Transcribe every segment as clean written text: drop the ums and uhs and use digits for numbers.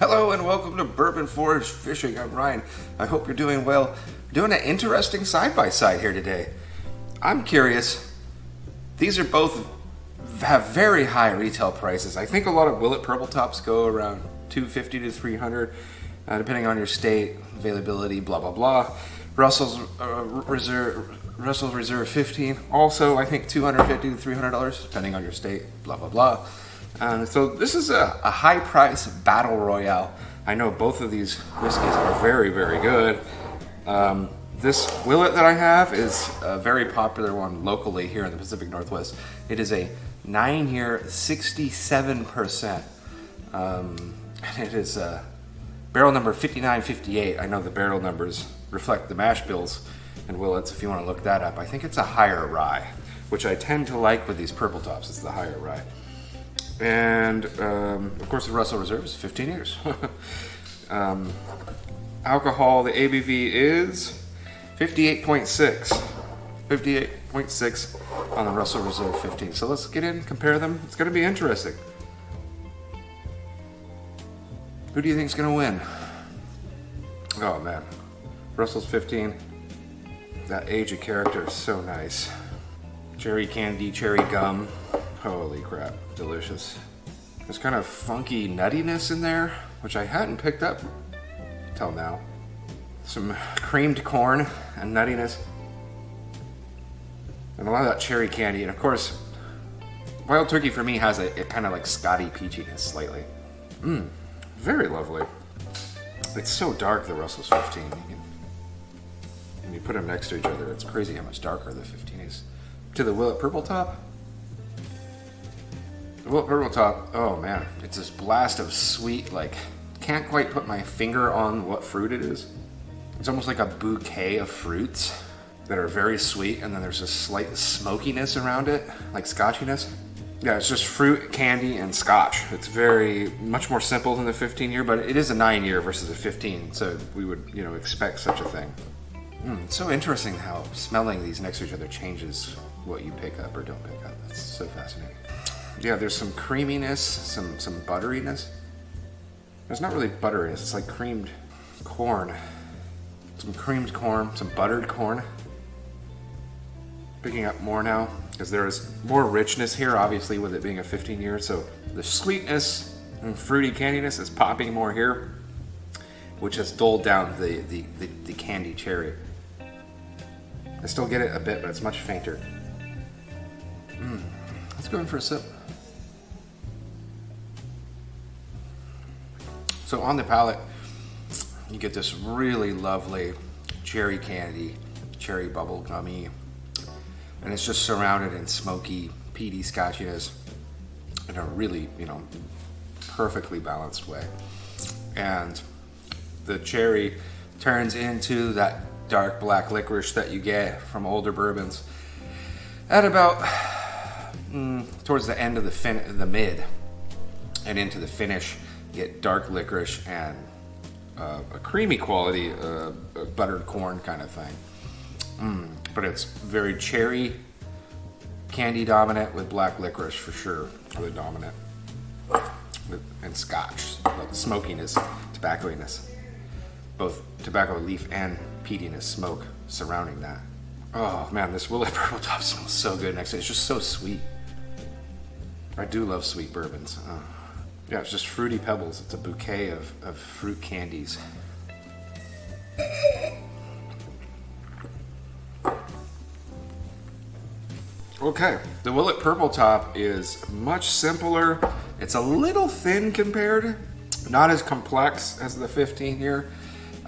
Hello and welcome to Bourbon Forage Fishing. I'm Ryan. I hope you're doing well. Doing an interesting side-by-side here today. I'm curious. These are both have very high retail prices. I think a lot of Willet Purple Tops go around $250 to $300, depending on your state, availability, blah blah blah. Russell's Reserve 15, also I think $250 to $300, depending on your state, blah blah blah. So this is a high price battle royale. I know both of these whiskeys are very, very good. This Willet that I have is a very popular one locally here in the Pacific Northwest. It is a 9-year, 67%. And it is barrel number 5958. I know the barrel numbers reflect the mash bills and Willets if you want to look that up. I think it's a higher rye, which I tend to like with these purple tops. It's the higher rye. And of course the Russell Reserve is 15 years. Alcohol, the ABV is 58.6. 58.6 on the Russell Reserve 15. So let's get in, compare them. It's going to be interesting. Who do you think is going to win? Oh man, Russell's 15. That age of character is so nice. Cherry candy, cherry gum. Holy crap, delicious. There's kind of funky nuttiness in there, which I hadn't picked up till now. Some creamed corn and nuttiness. And a lot of that cherry candy. And of course, Wild Turkey for me has a kind of like Scotty peachiness slightly. Very lovely. It's so dark, the Russell's 15. When you put them next to each other, it's crazy how much darker the 15 is. To the Willet Purple Top. The Willet Purple Top, oh man, it's this blast of sweet, like, can't quite put my finger on what fruit it is. It's almost like a bouquet of fruits that are very sweet, and then there's a slight smokiness around it, like scotchiness. Yeah, it's just fruit, candy, and scotch. It's very, much more simple than the 15-year, but it is a 9-year versus a 15, so we would, expect such a thing. It's so interesting how smelling these next to each other changes what you pick up or don't pick up. That's so fascinating. Yeah, there's some creaminess, some butteriness. There's not really butteriness, it's like creamed corn. Some creamed corn, some buttered corn. Picking up more now, because there is more richness here, obviously, with it being a 15-year, so the sweetness and fruity candiness is popping more here, which has dulled down the candy cherry. I still get it a bit, but it's much fainter. Let's go in for a sip. So on the palate, you get this really lovely cherry candy, cherry bubble gummy, and it's just surrounded in smoky, peaty scotchiness in a really, perfectly balanced way. And the cherry turns into that dark black licorice that you get from older bourbons at about towards the end of the mid and into the finish. You get dark licorice and a creamy quality, a buttered corn kind of thing. But it's very cherry, candy dominant with black licorice for sure, the dominant. And scotch, like smokiness, tobacco-iness. Both tobacco leaf and peatiness, smoke surrounding that. Oh man, this Willet Purple Top smells so good next to it. It's just so sweet. I do love sweet bourbons. Yeah, it's just fruity pebbles. It's a bouquet of fruit candies. Okay, the Willet Purple Top is much simpler. It's a little thin compared, not as complex as the 15-year.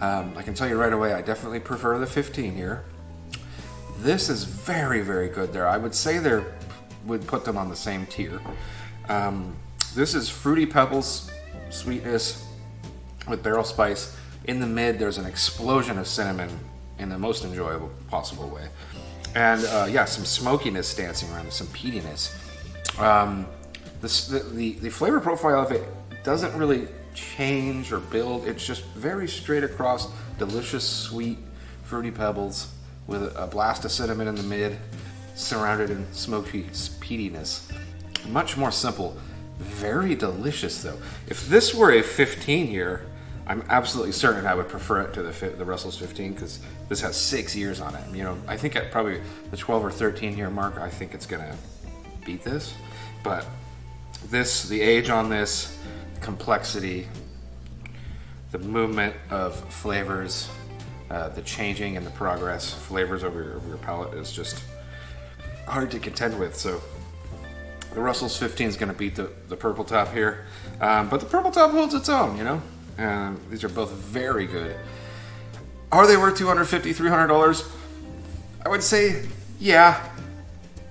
I can tell you right away, I definitely prefer the 15-year. This is very, very good there. I would say would put them on the same tier. This is fruity pebbles, sweetness with barrel spice. In the mid, there's an explosion of cinnamon in the most enjoyable possible way. And some smokiness dancing around, some peatiness. The flavor profile of it doesn't really change or build. It's just very straight across, delicious, sweet, fruity pebbles with a blast of cinnamon in the mid, surrounded in smoky peatiness. Much more simple Very delicious, though. If this were a 15 year, I'm absolutely certain I would prefer it to the Russell's 15 because this has 6 years on it. You know, I think at probably the 12 or 13 year mark, I think it's gonna beat this. But this, the age on this, complexity, the movement of flavors, the changing and the progress, flavors over your palate is just hard to contend with. So the Russell's 15 is going to beat the Purple Top here, but the Purple Top holds its own, you know. These are both very good. Are they worth $250, $300? I would say, yeah.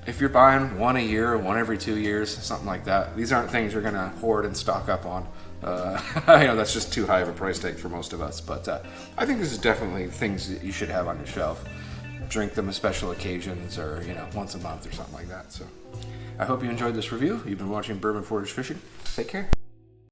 If you're buying one a year, one every 2 years, something like that. These aren't things you're going to hoard and stock up on. I know that's just too high of a price tag for most of us, but I think this is definitely things that you should have on your shelf. Drink them at special occasions or, you know, once a month or something like that. So I hope you enjoyed this review. You've been watching Bourbon Forage Fishing. Take care.